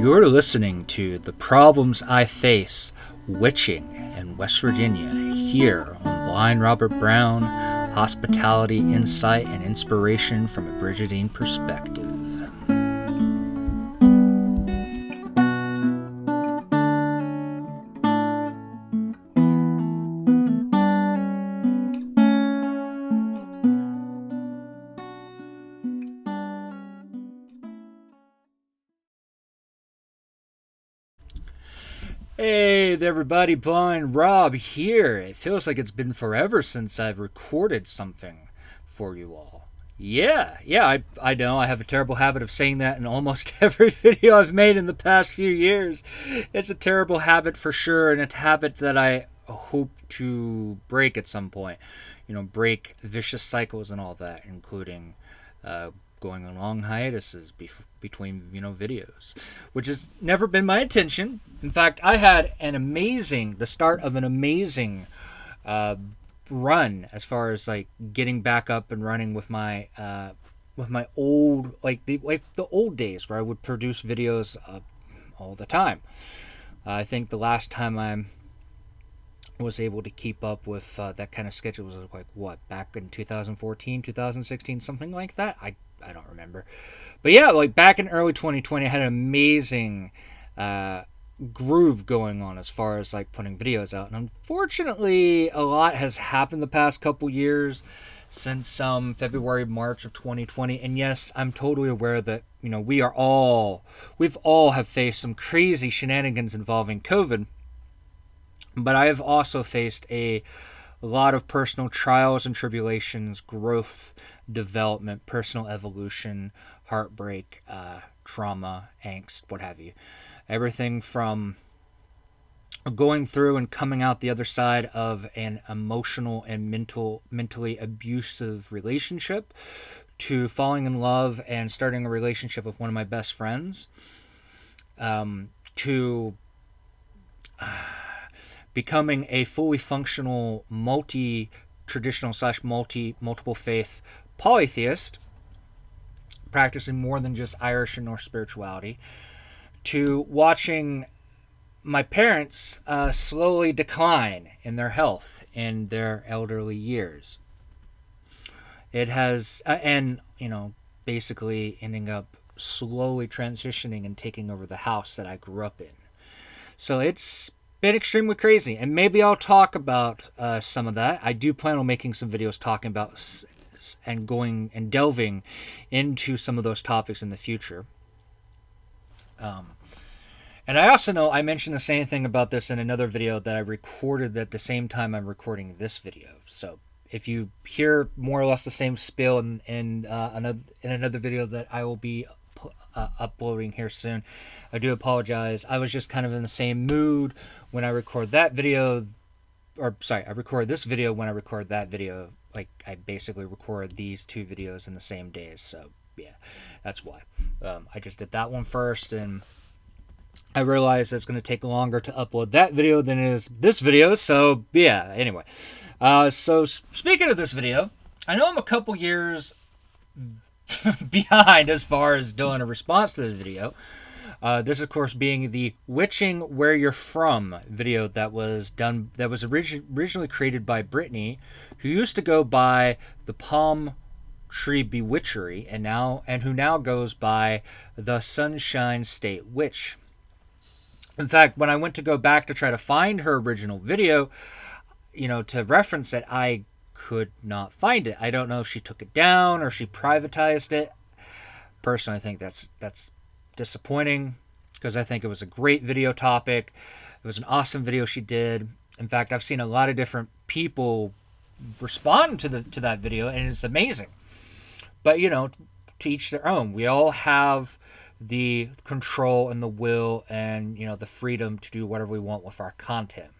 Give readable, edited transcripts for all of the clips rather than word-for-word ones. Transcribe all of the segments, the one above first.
You're listening to The Problems I Face Witching in West Virginia here on Blind Robert Brown, hospitality, insight, and inspiration from a Brigidine perspective. Hey there everybody, Blind Rob here. It feels like it's been forever since I've recorded something for you all. Yeah, I know. I have a terrible habit of saying that in almost every video I've made in the past few years. It's a terrible habit for sure, and it's a habit that I hope to break at some point. You know, break vicious cycles and all that, including going on long hiatuses between videos, which has never been my intention. In fact, I had the start of an amazing run as far as like getting back up and running with my old the old days where I would produce videos all the time. I think the last time I was able to keep up with that kind of schedule was back in 2014, 2016, something like that. I don't remember. But yeah, like back in early 2020, I had an amazing groove going on as far as like putting videos out. And unfortunately, a lot has happened the past couple years since February, March of 2020. And yes, I'm totally aware that, we've all have faced some crazy shenanigans involving COVID. But I have also faced a lot of personal trials and tribulations, growth, development, personal evolution, heartbreak, trauma, angst, what have you. Everything from going through and coming out the other side of an emotional and mentally abusive relationship to falling in love and starting a relationship with one of my best friends, to becoming a fully functional multi-traditional / multiple faith polytheist, practicing more than just Irish and Norse spirituality, to watching my parents slowly decline in their health in their elderly years. It has, basically ending up slowly transitioning and taking over the house that I grew up in. So it's been extremely crazy, and maybe I'll talk about some of that. I do plan on making some videos talking about and going and delving into some of those topics in the future. And I also know I mentioned the same thing about this in another video that I recorded at the same time I'm recording this video. So if you hear more or less the same spiel in another video that I will be uploading here soon, I do apologize. I was just kind of in the same mood when I record that video, I record this video when I record that video. Like, I basically record these two videos in the same days, so yeah, that's why. I just did that one first, and I realized it's going to take longer to upload that video than it is this video, so yeah, anyway. So speaking of this video, I know I'm a couple years behind as far as doing a response to this video. This, of course, being the Witching Where You're From video that was originally created by Brittany, who used to go by the Palm Tree Bewitchery, and who now goes by the Sunshine State Witch. In fact, when I went to go back to try to find her original video, to reference it, I could not find it. I don't know if she took it down or she privatized it. Personally, I think that's disappointing, because I think it was a great video topic. It was an awesome video she did. In fact, I've seen a lot of different people respond to that video, and it's amazing. But to each their own. We all have the control and the will and the freedom to do whatever we want with our content.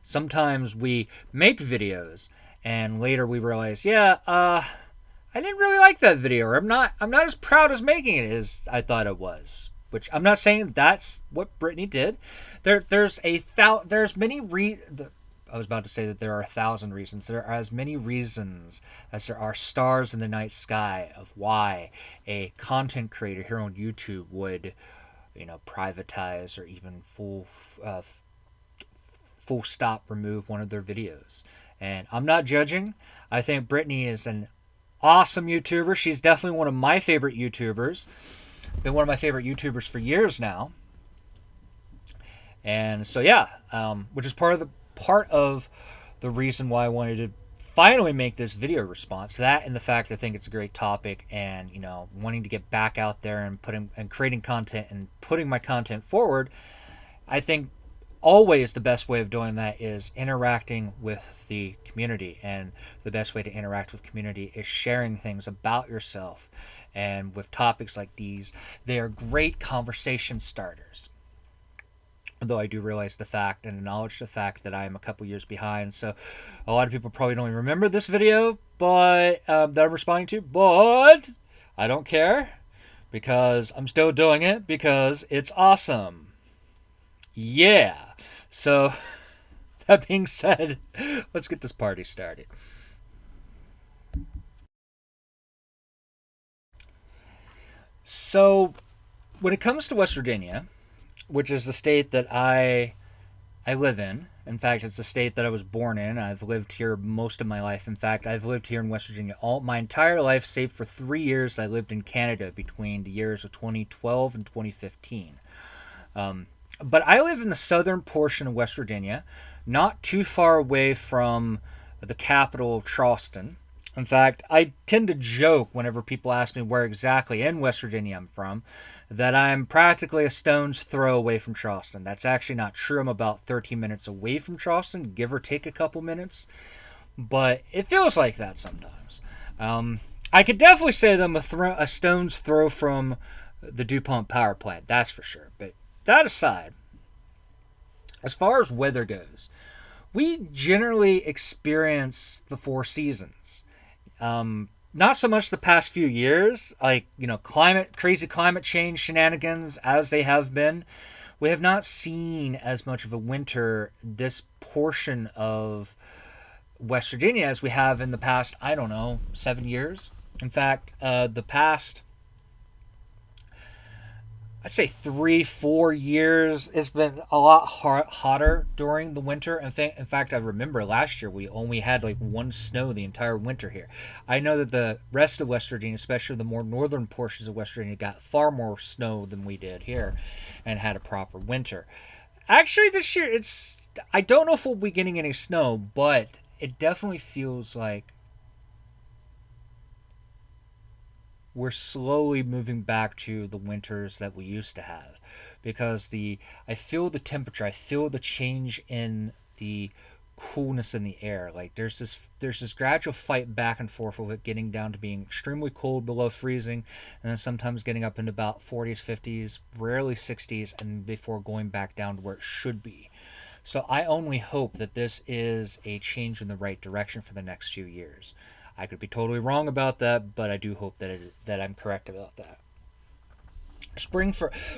Sometimes we make videos and later we realize, I didn't really like that video, or I'm not as proud as making it as I thought it was. Which I'm not saying that's what Brittany did. There's many I was about to say that there are 1,000 reasons. There are as many reasons as there are stars in the night sky of why a content creator here on YouTube would privatize or even full stop remove one of their videos. And I'm not judging. I think Brittany is an awesome YouTuber. She's definitely one of my favorite YouTubers. Been one of my favorite YouTubers for years now. And so yeah, which is part of the reason why I wanted to finally make this video response. That and the fact I think it's a great topic, and wanting to get back out there and creating content and putting my content forward. I think always the best way of doing that is interacting with the community, and the best way to interact with community is sharing things about yourself. And with topics like these, they are great conversation starters. Though I do realize the fact and acknowledge the fact that I am a couple years behind, so a lot of people probably don't even remember this video, but that I'm responding to. But I don't care, because I'm still doing it because it's awesome. Yeah. So that being said, let's get this party started. So when it comes to West Virginia, which is the state that I live in. In fact, it's the state that I was born in. I've lived here most of my life. In fact, I've lived here in West Virginia all my entire life, save for 3 years I lived in Canada between the years of 2012 and 2015. But I live in the southern portion of West Virginia, not too far away from the capital, Charleston. In fact, I tend to joke whenever people ask me where exactly in West Virginia I'm from, that I'm practically a stone's throw away from Charleston. That's actually not true. I'm about 13 minutes away from Charleston, give or take a couple minutes. But it feels like that sometimes. I could definitely say that I'm a stone's throw from the DuPont power plant, that's for sure. But that aside, as far as weather goes, we generally experience the four seasons. Not so much the past few years, like, crazy climate change shenanigans as they have been. We have not seen as much of a winter this portion of West Virginia as we have in the past, I don't know, 7 years. In fact, the past, I'd say 3-4 years, it's been a lot hotter during the winter. In fact, I remember last year we only had like one snow the entire winter here. I know that the rest of West Virginia, especially the more northern portions of West Virginia, got far more snow than we did here and had a proper winter. Actually, this year, I don't know if we'll be getting any snow, but it definitely feels like we're slowly moving back to the winters that we used to have, because I feel the temperature, I feel the change in the coolness in the air. Like there's this gradual fight back and forth of it getting down to being extremely cold below freezing, and then sometimes getting up into about 40s, 50s, rarely 60s, and before going back down to where it should be. So I only hope that this is a change in the right direction for the next few years. I could be totally wrong about that, but I do hope that I'm correct about that.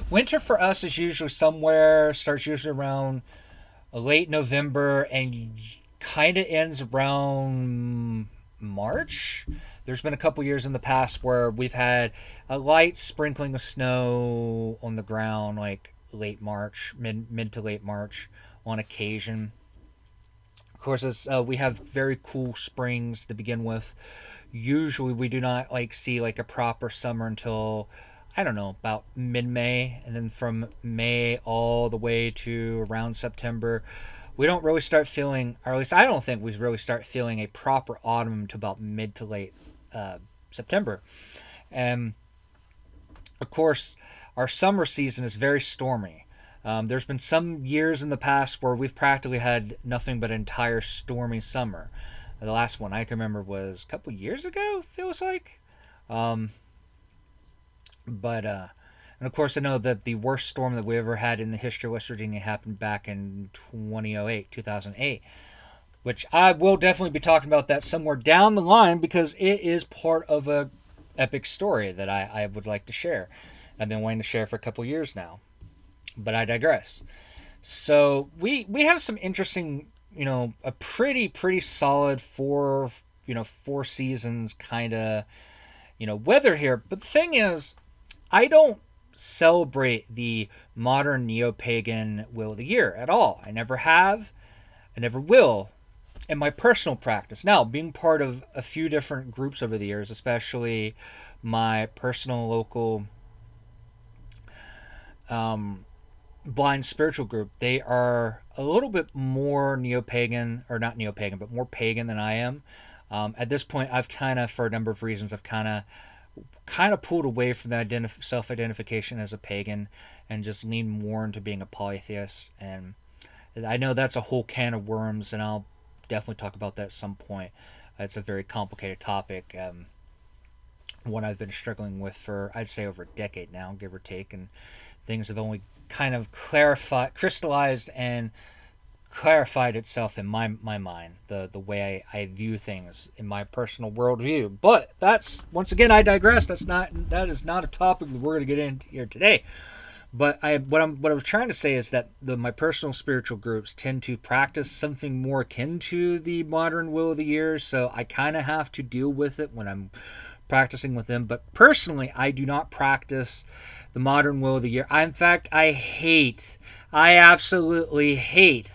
Winter for us is usually starts usually around late November and kind of ends around March. There's been a couple years in the past where we've had a light sprinkling of snow on the ground, like late March, mid to late March, on occasion. Of course, we have very cool springs to begin with. Usually, we do not see a proper summer until, I don't know, about mid-May, and then from May all the way to around September, we don't really start feeling, or at least I don't think we really start feeling a proper autumn to about mid to late September. And of course, our summer season is very stormy. There's been some years in the past where we've practically had nothing but an entire stormy summer. The last one I can remember was a couple years ago, feels like. And of course, I know that the worst storm that we ever had in the history of West Virginia happened back in 2008, which I will definitely be talking about that somewhere down the line, because it is part of a epic story that I would like to share. I've been wanting to share for a couple years now. But I digress. So we have some interesting, a pretty solid four seasons kind of, weather here. But the thing is, I don't celebrate the modern neo-pagan will of the year at all. I never have, I never will in my personal practice. Now, being part of a few different groups over the years, especially my personal local blind spiritual group, they are a little bit more neo-pagan, or not neo-pagan, but more pagan than I am. At this point, I've kind of, for a number of reasons, I've kind of pulled away from the self-identification as a pagan and just leaned more into being a polytheist. And I know that's a whole can of worms, and I'll definitely talk about that at some point. It's a very complicated topic, one I've been struggling with for, I'd say, over a decade now, give or take, and things have only kind of crystallized and clarified itself in my mind, the way I view things in my personal worldview. But that's, once again, I digress. That is not a topic that we're going to get into here today. But what I was trying to say is that my personal spiritual groups tend to practice something more akin to the modern will of the year, so I kind of have to deal with it when I'm practicing with them. But personally, I do not practice the modern will of the year. In fact, I absolutely hate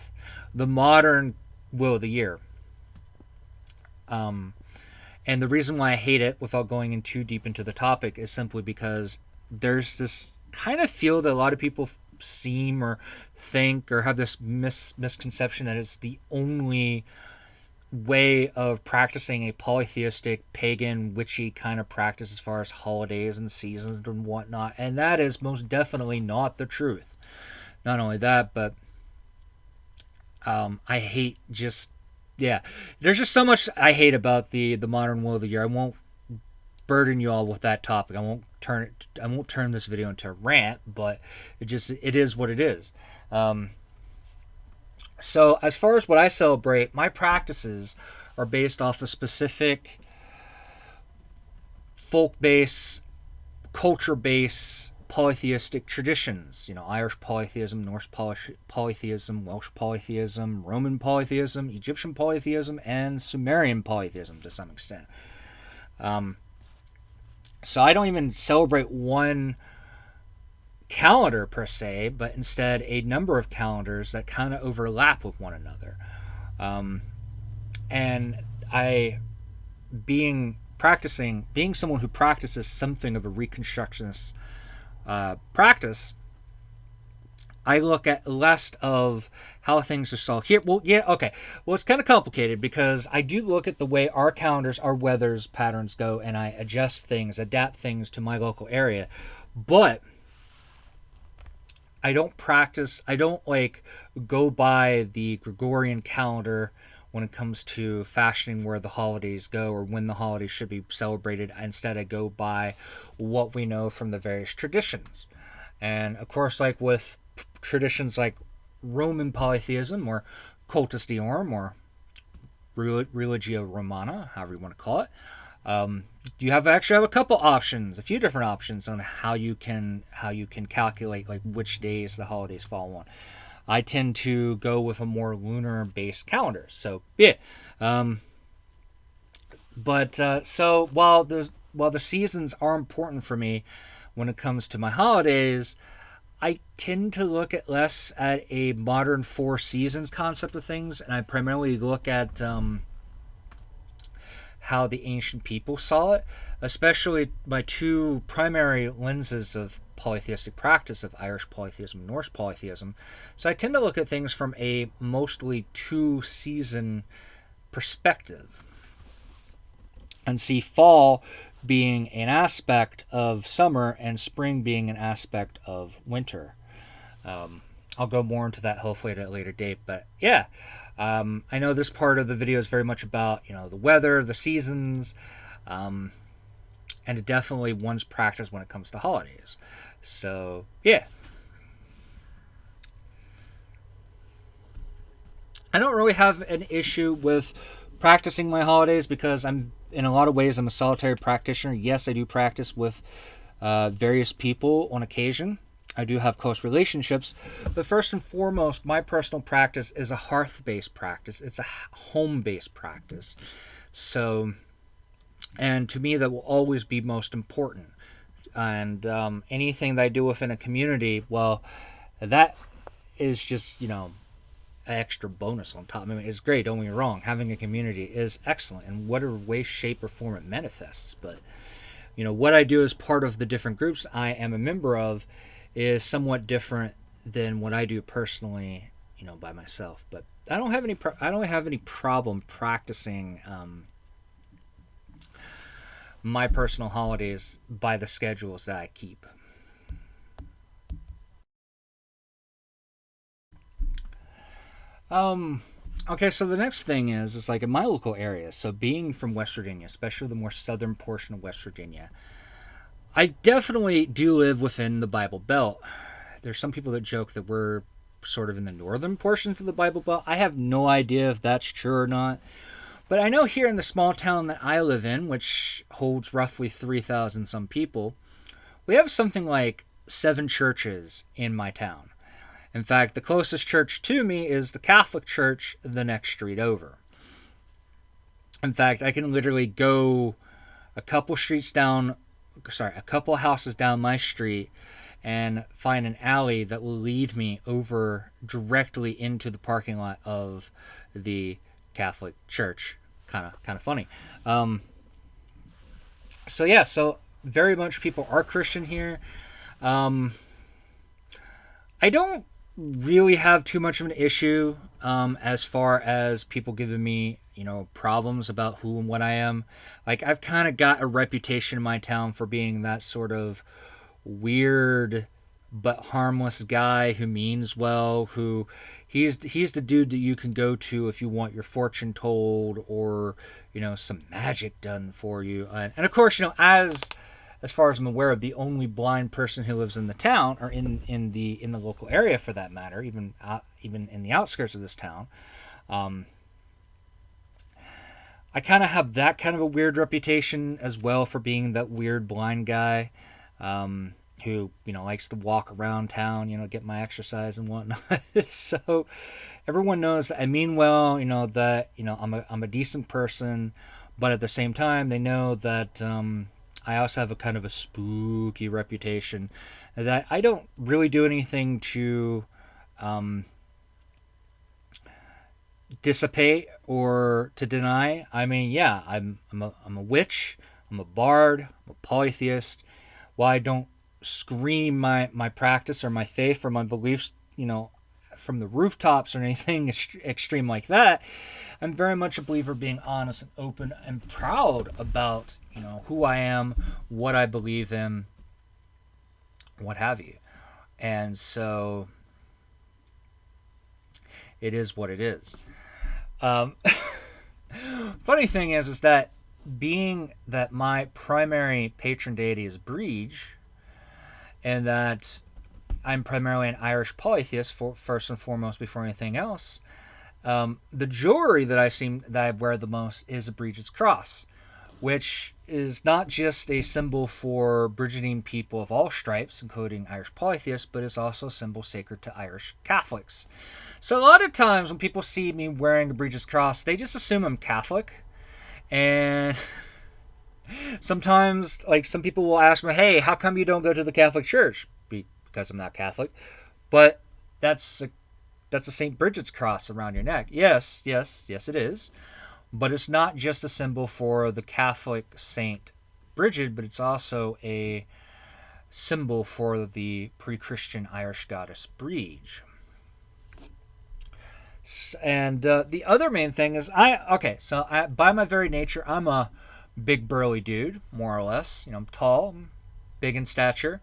the modern will of the year. And the reason why I hate it, without going in too deep into the topic, is simply because there's this kind of feel that a lot of people seem or think or have this misconception that it's the only way of practicing a polytheistic, pagan, witchy kind of practice as far as holidays and seasons and whatnot. And that is most definitely not the truth. Not only that, but I hate there's just so much I hate about the modern will of the year. I won't burden you all with that topic. I won't turn this video into a rant, but it is what it is. So as far as what I celebrate, my practices are based off of specific folk-based, culture-based polytheistic traditions. Irish polytheism, Norse polytheism, Welsh polytheism, Roman polytheism, Egyptian polytheism, and Sumerian polytheism to some extent. So I don't even celebrate one calendar per se, but instead a number of calendars that kind of overlap with one another. And being someone who practices something of a Reconstructionist practice, I look at less of how things are solved here. Well, yeah, okay. Well, it's kind of complicated because I do look at the way our calendars, our weather's patterns go, and I adjust things, adapt things to my local area. But I don't go by the Gregorian calendar when it comes to fashioning where the holidays go or when the holidays should be celebrated. Instead, I go by what we know from the various traditions. And of course, like with traditions like Roman polytheism or Cultus Deorum or Religio Romana, however you want to call it, you have a couple options, a few different options on how you can calculate like which days the holidays fall on. I tend to go with a more lunar-based calendar. So yeah, so while the seasons are important for me when it comes to my holidays, I tend to look at less at a modern four seasons concept of things, and I primarily look at how the ancient people saw it, especially my two primary lenses of polytheistic practice of Irish polytheism and Norse polytheism. So I tend to look at things from a mostly two-season perspective and see fall being an aspect of summer and spring being an aspect of winter. I'll go more into that hopefully at a later date, but yeah. I know this part of the video is very much about, the weather, the seasons, and it definitely one's practice when it comes to holidays. So, yeah. I don't really have an issue with practicing my holidays because in a lot of ways, I'm a solitary practitioner. Yes, I do practice with various people on occasion. I do have close relationships, but first and foremost, my personal practice is a hearth-based practice. It's a home-based practice. So, and to me, that will always be most important. and anything that I do within a community, well, that is just, an extra bonus on top. I mean, it's great, don't get me wrong. Having a community is excellent in whatever way, shape, or form it manifests. But, what I do as part of the different groups I am a member of is somewhat different than what I do personally, by myself. But I don't have any problem practicing my personal holidays by the schedules that I keep. Okay, so the next thing is like in my local area. So being from West Virginia, especially the more southern portion of West Virginia, I definitely do live within the Bible Belt. There's some people that joke that we're sort of in the northern portions of the Bible Belt. I have no idea if that's true or not. But I know here in the small town that I live in, which holds roughly 3,000 some people, we have something like 7 churches in my town. In fact, the closest church to me is the Catholic church the next street over. In fact, I can literally go a couple houses down my street and find an alley that will lead me over directly into the parking lot of the Catholic church. Kind of funny. So very much people are Christian here. I don't really have too much of an issue as far as people giving me problems about who and what I am. Like, I've kind of got a reputation in my town for being that sort of weird but harmless guy who means well, who he's the dude that you can go to if you want your fortune told or some magic done for you. And of course, as far as I'm aware of, the only blind person who lives in the town, or in the local area for that matter, even in the outskirts of this town. I kind of have that kind of a weird reputation as well for being that weird blind guy who likes to walk around town, get my exercise and whatnot. So everyone knows that I mean well, that I'm a decent person, but at the same time they know that I also have a kind of a spooky reputation, that I don't really do anything to dissipate or to deny. I mean, yeah, I'm a witch, I'm a bard, I'm a polytheist. While I don't scream my practice or my faith or my beliefs, from the rooftops or anything extreme like that, I'm very much a believer being honest and open and proud about who I am, what I believe in, what have you. And so it is what it is. Funny thing is that being that my primary patron deity is Brege, and that I'm primarily an Irish polytheist first and foremost before anything else, the jewelry that I wear the most is a Brege's cross, which is not just a symbol for Brigittine people of all stripes, including Irish polytheists, but is also a symbol sacred to Irish Catholics. So a lot of times when people see me wearing a Brege's cross, they just assume I'm Catholic. And sometimes, like, some people will ask me, hey, how come you don't go to the Catholic Church? Because I'm not Catholic. But that's a St. Bridget's cross around your neck. Yes, it is. But it's not just a symbol for the Catholic Saint Bridget, but it's also a symbol for the pre-Christian Irish goddess Brege. And the other main thing is, by my very nature, I'm a big burly dude, more or less. I'm tall, I'm big in stature.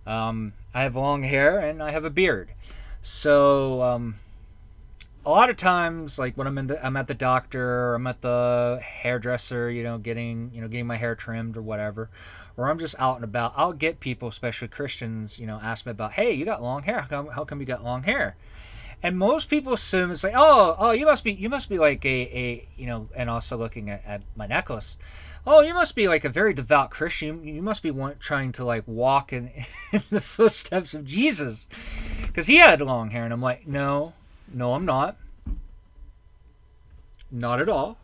I have long hair and I have a beard. So a lot of times, like when I'm at the doctor, or I'm at the hairdresser, getting my hair trimmed or whatever, or I'm just out and about, I'll get people, especially Christians, ask me about, hey, you got long hair. How come you got long hair? And most people assume it's like, oh, you must be like a and also looking at my necklace. Oh, you must be like a very devout Christian. You must be trying to like walk in the footsteps of Jesus, because he had long hair. And I'm like, no, I'm not. Not at all.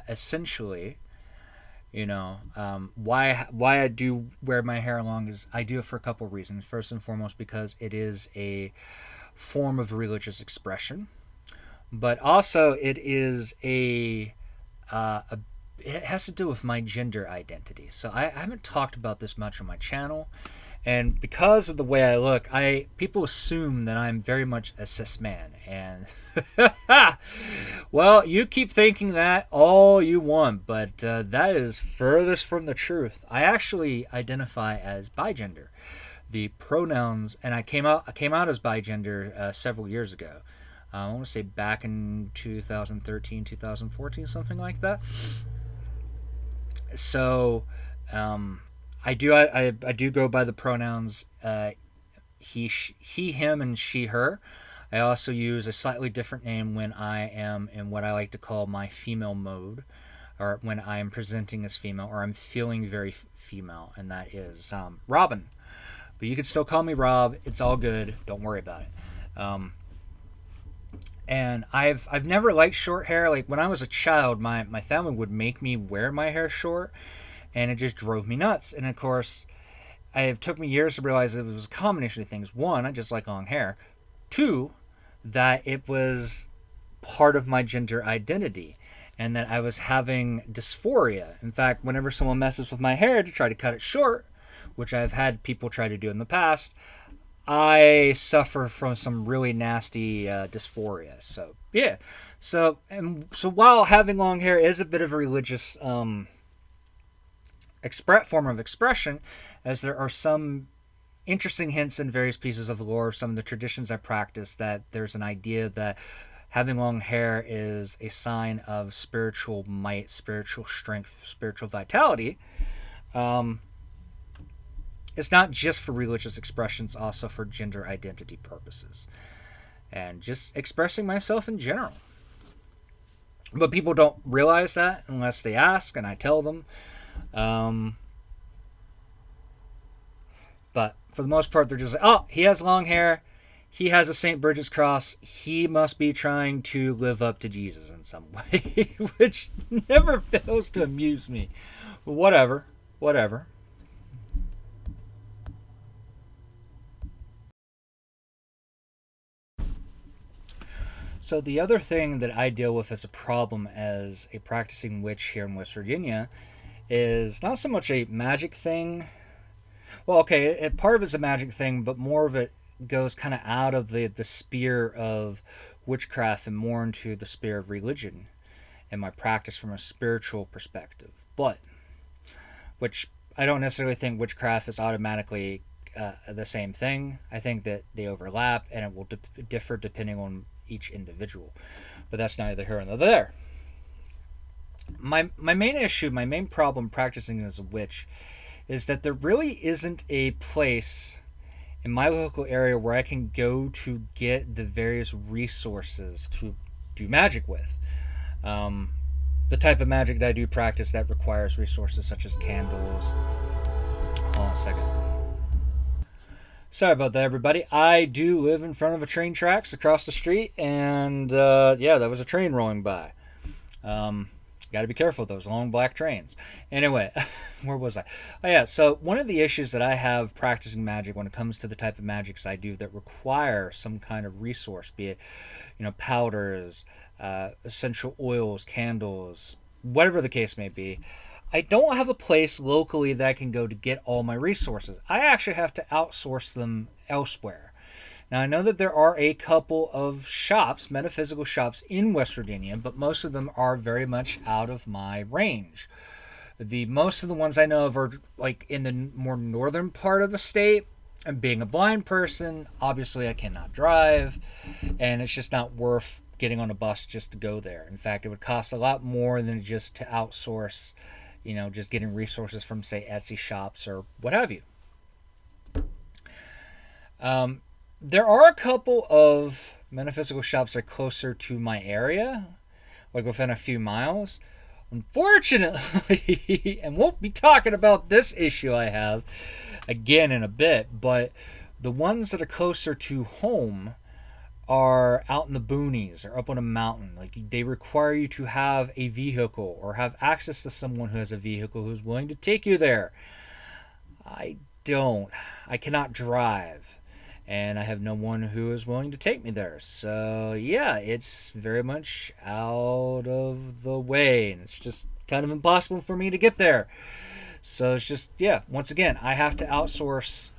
essentially, why I do wear my hair long is I do it for a couple of reasons. First and foremost, because it is a form of religious expression, but also it is it has to do with my gender identity. So I haven't talked about this much on my channel, and because of the way I look, people assume that I'm very much a cis man, and well, you keep thinking that all you want, but that is furthest from the truth. I actually identify as bigender. The pronouns, and I came out as bigender several years ago. I want to say back in 2013, 2014, something like that. So, I do go by the pronouns he, him, and she, her. I also use a slightly different name when I am in what I like to call my female mode, or when I am presenting as female, or I'm feeling very female, and that is Robin. But you can still call me Rob. It's all good. Don't worry about it. And I've never liked short hair. Like when I was a child, my family would make me wear my hair short, and it just drove me nuts. And of course, it took me years to realize it was a combination of things. One, I just like long hair. Two, that it was part of my gender identity, and that I was having dysphoria. In fact, whenever someone messes with my hair to try to cut it short, which I've had people try to do in the past, I suffer from some really nasty dysphoria. So yeah, so while having long hair is a bit of a religious form of expression, as there are some interesting hints in various pieces of lore, some of the traditions I practice, that there's an idea that having long hair is a sign of spiritual might, spiritual strength, spiritual vitality. It's not just for religious expressions, also for gender identity purposes. And just expressing myself in general. But people don't realize that unless they ask, and I tell them. But for the most part, they're just like, oh, he has long hair. He has a St. Bridget's cross. He must be trying to live up to Jesus in some way, which never fails to amuse me. But whatever. So the other thing that I deal with as a problem as a practicing witch here in West Virginia is not so much a magic thing. Well, okay, part of it's a magic thing, but more of it goes kind of out of the sphere of witchcraft and more into the sphere of religion and my practice from a spiritual perspective. But, which I don't necessarily think witchcraft is automatically the same thing. I think that they overlap, and it will differ depending on each individual. But that's neither here nor there. My main issue, my main problem practicing as a witch is that there really isn't a place in my local area where I can go to get the various resources to do magic with. The type of magic that I do practice that requires resources such as candles. Hold on a second. Sorry about that, everybody. I do live in front of a train tracks across the street, and yeah, that was a train rolling by. Got to be careful with those long black trains. Anyway, where was I? Oh yeah, so one of the issues that I have practicing magic when it comes to the type of magics I do that require some kind of resource, be it, powders, essential oils, candles, whatever the case may be, I don't have a place locally that I can go to get all my resources. I actually have to outsource them elsewhere. Now, I know that there are a couple of shops, metaphysical shops in West Virginia, but most of them are very much out of my range. Most of the ones I know of are like in the more northern part of the state. And being a blind person, obviously I cannot drive, and it's just not worth getting on a bus just to go there. In fact, it would cost a lot more than just to outsource, just getting resources from, say, Etsy shops or what have you. There are a couple of metaphysical shops that are closer to my area, like within a few miles. Unfortunately, and we'll be talking about this issue I have again in a bit, but the ones that are closer to home are out in the boonies or up on a mountain. Like they require you to have a vehicle or have access to someone who has a vehicle who's willing to take you there. I don't. I cannot drive. And I have no one who is willing to take me there. So, yeah, it's very much out of the way. And it's just kind of impossible for me to get there. So, it's just, yeah, once again, I have to outsource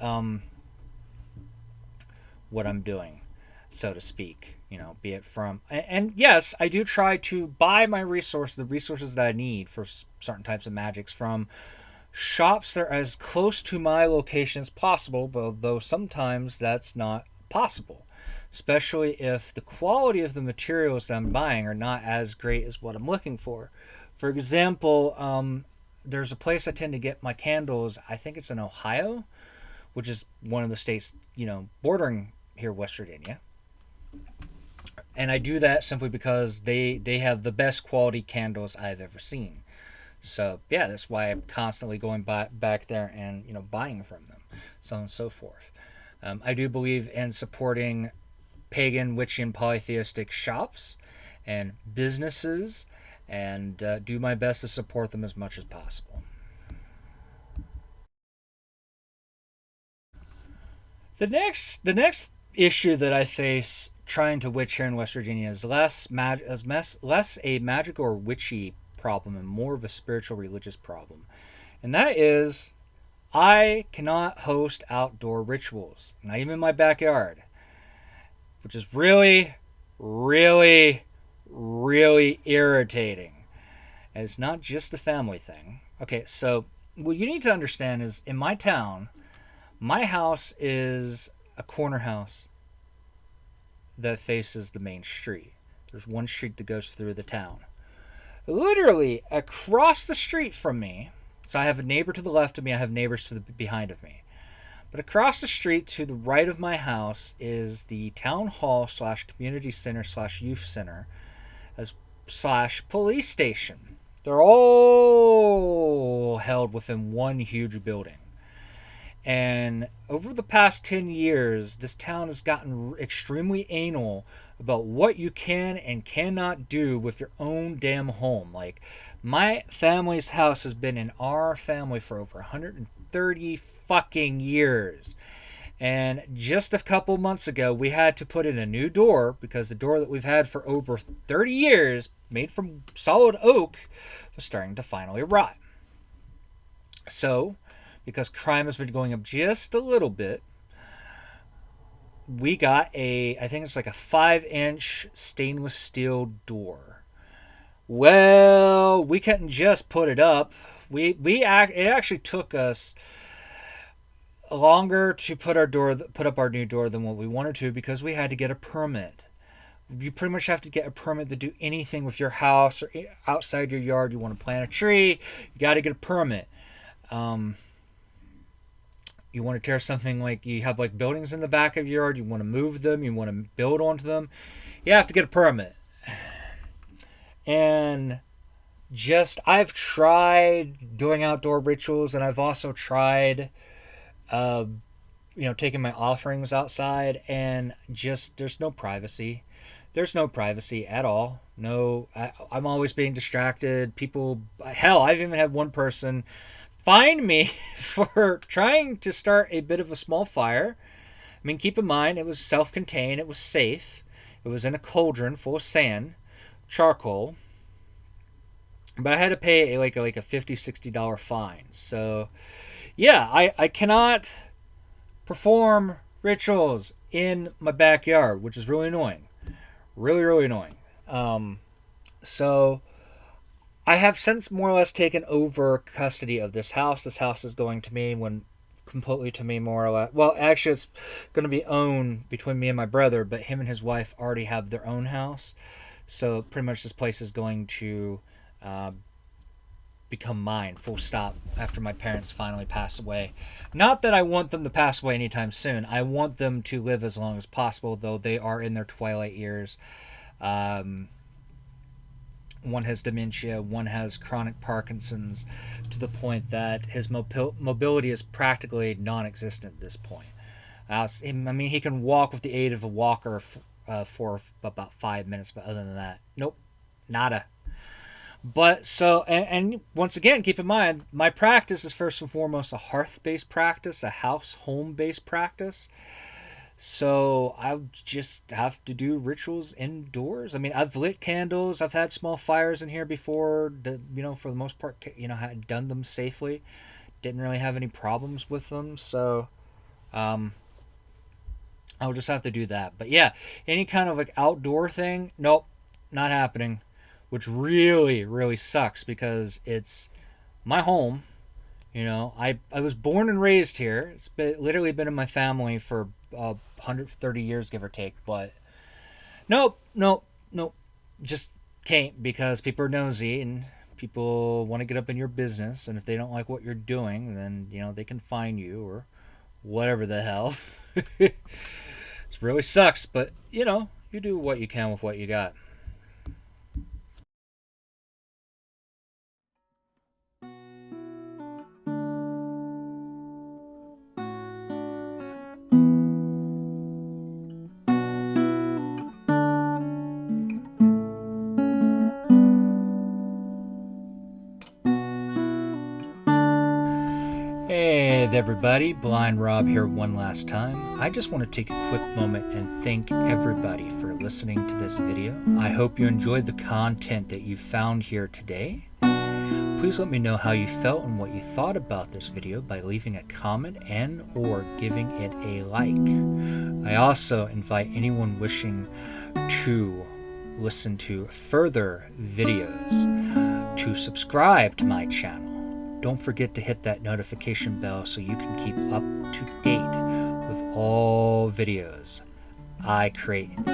what I'm doing, so to speak. Be it from. And yes, I do try to buy my resources, the resources that I need for certain types of magics from shops that are as close to my location as possible, but though sometimes that's not possible, especially if the quality of the materials that I'm buying are not as great as what I'm looking for. For example, there's a place I tend to get my candles. I think it's in Ohio, which is one of the states, bordering here, West Virginia. And I do that simply because they have the best quality candles I've ever seen. So yeah, that's why I'm constantly going back there and buying from them, so on and so forth. I do believe in supporting pagan, witchy, and polytheistic shops and businesses, and do my best to support them as much as possible. The next issue that I face trying to witch here in West Virginia is less a magical or witchy problem and more of a spiritual religious problem. And that is I cannot host outdoor rituals, not even in my backyard, which is really, really, really irritating. And it's not just a family thing. Okay, so what you need to understand is in my town, my house is a corner house that faces the main street. There's one street that goes through the town. Literally across the street from me, so I have a neighbor to the left of me, I have neighbors to the behind of me. But across the street to the right of my house is the town hall slash community center slash youth center as slash police station. They're all held within one huge building. And over the past 10 years, this town has gotten extremely anal about what you can and cannot do with your own damn home. Like, my family's house has been in our family for over 130 fucking years. And just a couple months ago, we had to put in a new door because the door that we've had for over 30 years, made from solid oak, was starting to finally rot. So, because crime has been going up just a little bit, we got I think it's like a 5-inch stainless steel door. Well, we couldn't just put it up. It actually took us longer to put up our new door than what we wanted to because we had to get a permit. You pretty much have to get a permit to do anything with your house or outside your yard. You want to plant a tree, you got to get a permit. You want to tear something, like you have like buildings in the back of your yard, you want to move them, you want to build onto them, you have to get a permit. And I've tried doing outdoor rituals, and I've also tried taking my offerings outside, and just there's no privacy. There's no privacy at all. No, I'm always being distracted. People, hell, I've even had one person find me for trying to start a bit of a small fire. I mean, keep in mind, it was self-contained, it was safe, it was in a cauldron full of sand, charcoal, but I had to pay like a $50-$60 fine. So, yeah, I cannot perform rituals in my backyard, which is really annoying. Really, really annoying. So I have since more or less taken over custody of this house. This house is going to me completely to me, more or less. Well, actually, it's going to be owned between me and my brother, but him and his wife already have their own house. So pretty much this place is going to become mine, full stop, after my parents finally pass away. Not that I want them to pass away anytime soon. I want them to live as long as possible, though they are in their twilight years. One has dementia, one has chronic Parkinson's, to the point that his mobility is practically non-existent at this point. I mean, he can walk with the aid of a walker for about 5 minutes, but other than that, nope, nada. But so, and once again, keep in mind, my practice is first and foremost a hearth-based practice, a house home-based practice. So I just have to do rituals indoors. I mean, I've lit candles, I've had small fires in here before. For the most part, had done them safely. Didn't really have any problems with them. So, I'll just have to do that. But yeah, any kind of like outdoor thing, nope, not happening. Which really, really sucks because it's my home. I was born and raised here. Literally been in my family for 130 years, give or take. But nope, nope, nope. Just can't because people are nosy and people want to get up in your business. And if they don't like what you're doing, then, they can fine you or whatever the hell. It really sucks, but, you do what you can with what you got. Hey everybody, Blind Rob here one last time. I just want to take a quick moment and thank everybody for listening to this video. I hope you enjoyed the content that you found here today. Please let me know how you felt and what you thought about this video by leaving a comment and or giving it a like. I also invite anyone wishing to listen to further videos to subscribe to my channel. Don't forget to hit that notification bell so you can keep up to date with all videos I create in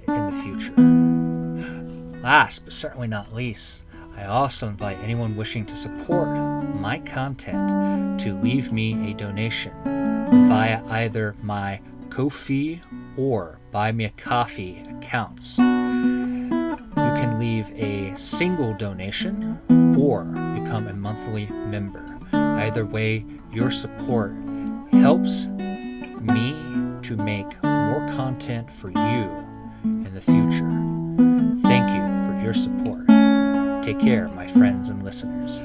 the future. Last but certainly not least, I also invite anyone wishing to support my content to leave me a donation via either my Ko-fi or Buy Me a Coffee accounts. You can leave a single donation or become a monthly member. Either way, your support helps me to make more content for you in the future. Thank you for your support. Take care, my friends and listeners.